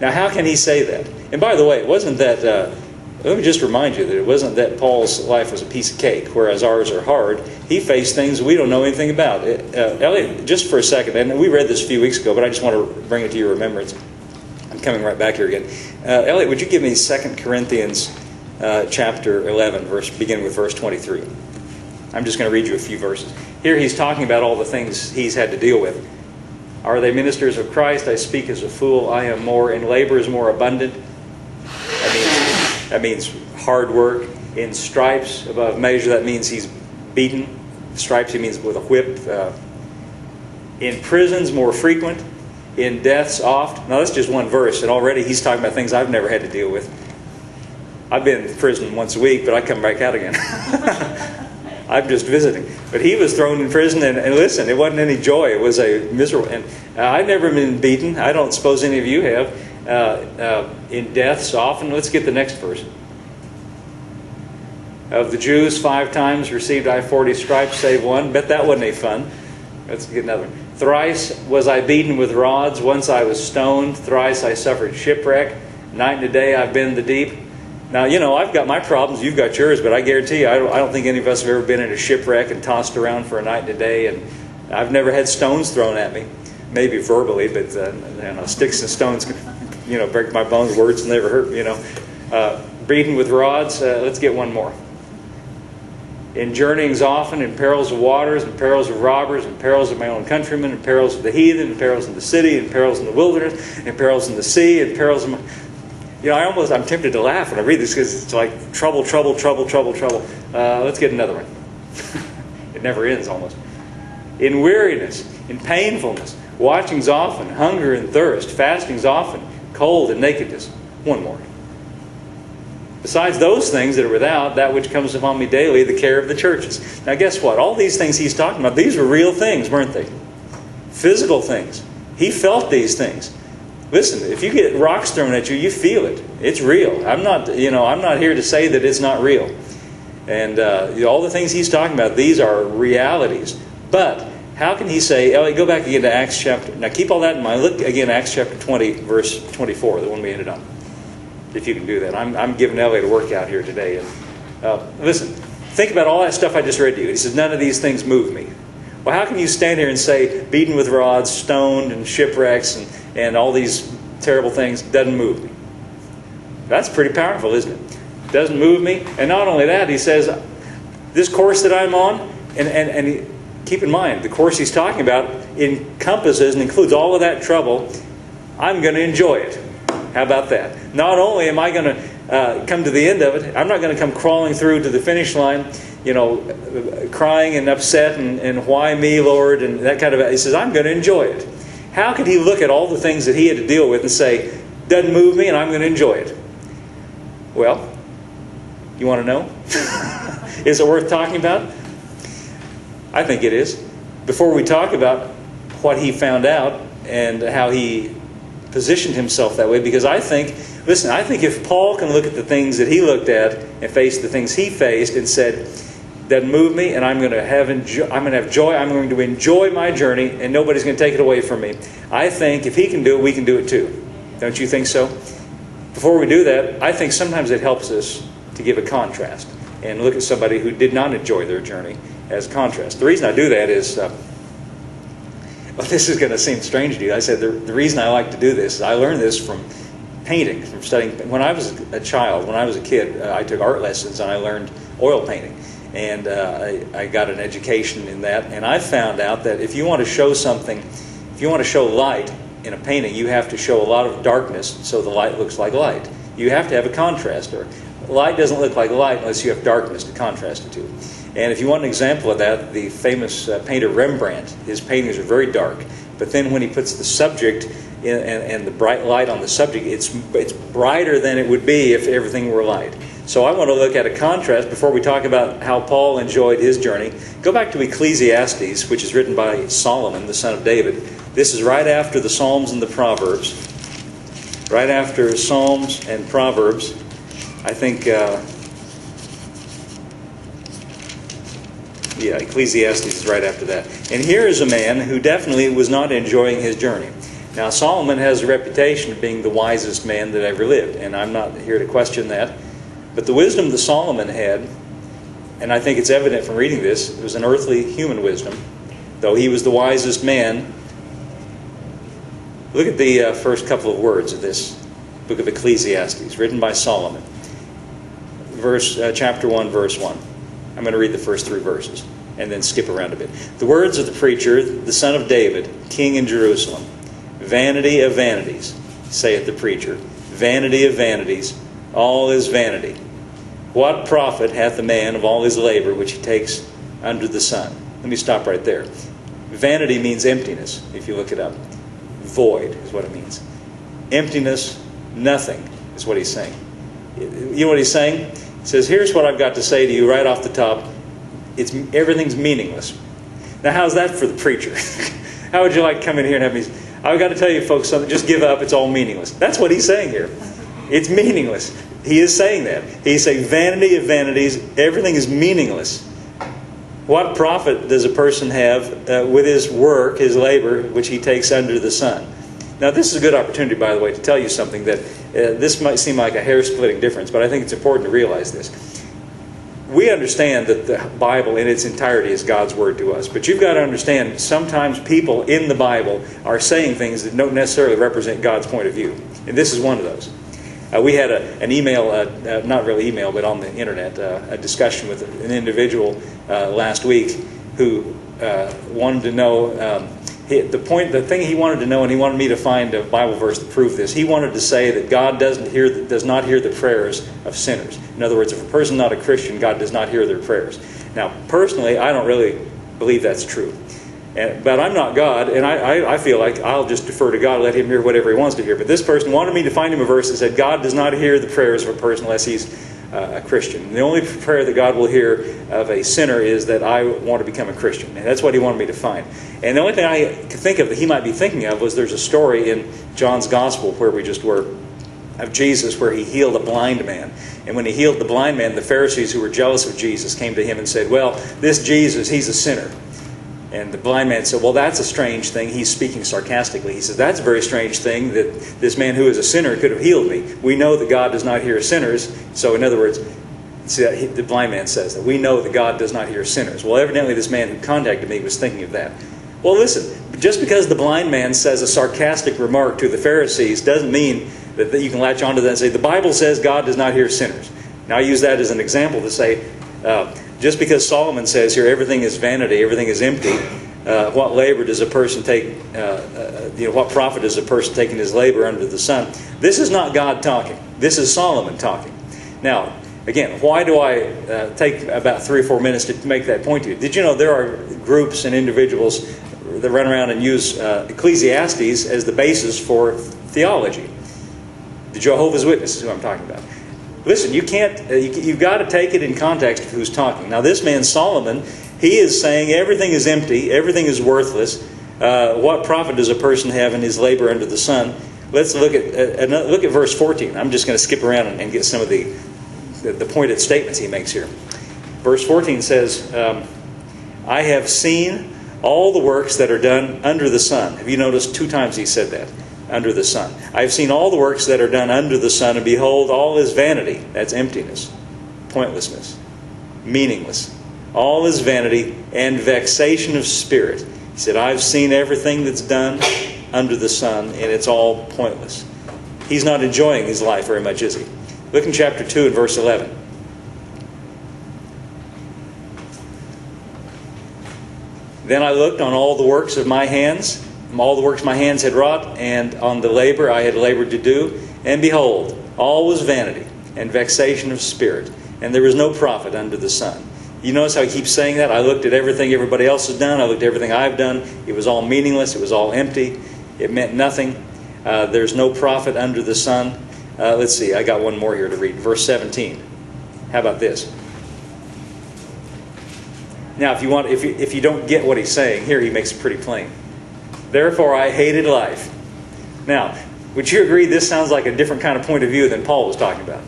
Now, how can he say that? And by the way, it wasn't that, let me just remind you that it wasn't that Paul's life was a piece of cake, whereas ours are hard. He faced things we don't know anything about. Elliot, just for a second, and we read this a few weeks ago, but I just want to bring it to your remembrance. I'm coming right back here again. Elliot, would you give me 2 Corinthians chapter 11, beginning with verse 23? I'm just going to read you a few verses. Here he's talking about all the things he's had to deal with. Are they ministers of Christ? I speak as a fool. I am more, in labor is more abundant. That means hard work. In stripes above measure, that means he's beaten. Stripes, he means with a whip. In prisons, more frequent. In deaths, oft. Now, that's just one verse, and already he's talking about things I've never had to deal with. I've been in prison once a week, but I come back out again. I'm just visiting. But he was thrown in prison, and listen, it wasn't any joy. It was a miserable. And I've never been beaten. I don't suppose any of you have. In deaths, often. Let's get the next verse. Of the Jews, 5 times received I 40 stripes, save one. Bet that wasn't any fun. Let's get another one. Thrice was I beaten with rods. Once I was stoned. Thrice I suffered shipwreck. Night and a day I've been in the deep. Now, you know, I've got my problems, you've got yours, but I guarantee you, I don't think any of us have ever been in a shipwreck and tossed around for a night and a day, and I've never had stones thrown at me. Maybe verbally, but sticks and stones can, break my bones. Words never hurt, Beaten with rods. Let's get one more. In journeyings often, in perils of waters, in perils of robbers, in perils of my own countrymen, in perils of the heathen, in perils in the city, in perils in the wilderness, in perils in the sea, in perils of my... I'm tempted to laugh when I read this because it's like trouble, trouble, trouble, trouble, trouble. Let's get another one. It never ends almost. In weariness, in painfulness, watchings often, hunger and thirst, fastings often, cold and nakedness. One more. Besides those things that are without, that which comes upon me daily, the care of the churches. Now guess what? All these things he's talking about, these were real things, weren't they? Physical things. He felt these things. Listen, if you get rocks thrown at you, you feel it. It's real. I'm not here to say that it's not real. And all the things he's talking about, these are realities. But how can he say, Elliot, go back again to Acts chapter... Now keep all that in mind. Look again, Acts chapter 20, verse 24, the one we ended on. If you can do that. I'm giving Elliot a workout here today. And listen, think about all that stuff I just read to you. He says, none of these things move me. Well, how can you stand here and say, beaten with rods, stoned, and shipwrecks, and all these terrible things, doesn't move me? That's pretty powerful, isn't it? Doesn't move me. And not only that, he says, this course that I'm on, and keep in mind, the course he's talking about encompasses and includes all of that trouble. I'm going to enjoy it. How about that? Not only am I going to come to the end of it, I'm not going to come crawling through to the finish line, crying and upset and why me, Lord, and that kind of... He says, I'm going to enjoy it. How could he look at all the things that he had to deal with and say, doesn't move me and I'm going to enjoy it? Well, you want to know? Is it worth talking about? I think it is. Before we talk about what he found out and how he positioned himself that way, because I think if Paul can look at the things that he looked at and face the things he faced and said, doesn't move me, and I'm going to have joy. I'm going to enjoy my journey, and nobody's going to take it away from me. I think if he can do it, we can do it too. Don't you think so? Before we do that, I think sometimes it helps us to give a contrast and look at somebody who did not enjoy their journey as a contrast. The reason I do that is, this is going to seem strange to you. I said the reason I like to do this is I learned this from painting, from studying. When I was a child, when I was a kid, I took art lessons and I learned oil painting. And I got an education in that. And I found out that if you want to show something, if you want to show light in a painting, you have to show a lot of darkness so the light looks like light. You have to have a contrast. Or light doesn't look like light unless you have darkness to contrast it to. And if you want an example of that, the famous painter Rembrandt, his paintings are very dark. But then when he puts the subject and the bright light on the subject, it's brighter than it would be if everything were light. So I want to look at a contrast before we talk about how Paul enjoyed his journey. Go back to Ecclesiastes, which is written by Solomon, the son of David. This is right after the Psalms and the Proverbs. Right after Psalms and Proverbs. I think, Ecclesiastes is right after that. And here is a man who definitely was not enjoying his journey. Now, Solomon has a reputation of being the wisest man that ever lived, and I'm not here to question that. But the wisdom that Solomon had, and I think it's evident from reading this, it was an earthly human wisdom. Though he was the wisest man, look at the first couple of words of this book of Ecclesiastes, written by Solomon. Chapter 1, verse 1. I'm going to read the first 3 verses and then skip around a bit. The words of the preacher, the son of David, king in Jerusalem. Vanity of vanities, saith the preacher. Vanity of vanities, all is vanity. What profit hath a man of all his labor which he takes under the sun? Let me stop right there. Vanity means emptiness, if you look it up. Void is what it means. Emptiness, nothing, is what he's saying. You know what he's saying? He says, here's what I've got to say to you right off the top. Everything's meaningless. Now, how's that for the preacher? How would you like to come in here and have me... I've got to tell you folks something. Just give up. It's all meaningless. That's what he's saying here. It's meaningless. He is saying that. He's saying vanity of vanities. Everything is meaningless. What profit does a person have with his work, his labor, which he takes under the sun? Now, this is a good opportunity, by the way, to tell you something that this might seem like a hair-splitting difference, but I think it's important to realize this. We understand that the Bible in its entirety is God's Word to us. But you've got to understand, sometimes people in the Bible are saying things that don't necessarily represent God's point of view. And this is one of those. We had an email, not really email, but on the internet, a discussion with an individual last week who wanted to know... The thing he wanted to know, and he wanted me to find a Bible verse to prove this, he wanted to say that God does not hear the prayers of sinners. In other words, if a person's not a Christian, God does not hear their prayers. Now, personally, I don't really believe that's true. But I'm not God, and I feel like I'll just defer to God and let Him hear whatever He wants to hear. But this person wanted me to find him a verse that said God does not hear the prayers of a person unless he's a Christian. And the only prayer that God will hear of a sinner is that I want to become a Christian. And that's what he wanted me to find. And the only thing I could think of that he might be thinking of was there's a story in John's Gospel where we just were of Jesus where he healed a blind man. And when he healed the blind man, the Pharisees who were jealous of Jesus came to him and said, well, this Jesus, he's a sinner. And the blind man said, well, that's a strange thing. He's speaking sarcastically. He says, that's a very strange thing that this man who is a sinner could have healed me. We know that God does not hear sinners. So in other words, see, the blind man says that we know that God does not hear sinners. Well, evidently this man who contacted me was thinking of that. Well, listen, just because the blind man says a sarcastic remark to the Pharisees doesn't mean that you can latch onto that and say, the Bible says God does not hear sinners. Now, I use that as an example to say, just because Solomon says here everything is vanity, everything is empty, what labor does a person take, what profit does a person taking his labor under the sun? This is not God talking. This is Solomon talking. Now, again, why do I take about 3 or 4 minutes to make that point to you? Did you know there are groups and individuals that run around and use Ecclesiastes as the basis for theology? The Jehovah's Witnesses, who I'm talking about. Listen, you've got to take it in context of who's talking. Now, this man, Solomon, he is saying everything is empty, everything is worthless. What profit does a person have in his labor under the sun? Let's look at verse 14. I'm just going to skip around and get some of the pointed statements he makes here. Verse 14 says, I have seen all the works that are done under the sun. Have you noticed 2 times he said that? Under the sun. I have seen all the works that are done under the sun, and behold, all is vanity. That's emptiness, pointlessness, meaningless. All is vanity and vexation of spirit. He said, I've seen everything that's done under the sun, and it's all pointless. He's not enjoying his life very much, is he? Look in chapter 2 and verse 11. Then I looked on all the works of my hands, all the works my hands had wrought, and on the labor I had labored to do. And behold, all was vanity and vexation of spirit, and there was no profit under the sun. You notice how he keeps saying that? I looked at everything everybody else has done. I looked at everything I've done. It was all meaningless. It was all empty. It meant nothing. There's no profit under the sun. Let's see. I got one more here to read. Verse 17. How about this? Now, if you don't get what he's saying, here he makes it pretty plain. Therefore, I hated life. Now, would you agree this sounds like a different kind of point of view than Paul was talking about?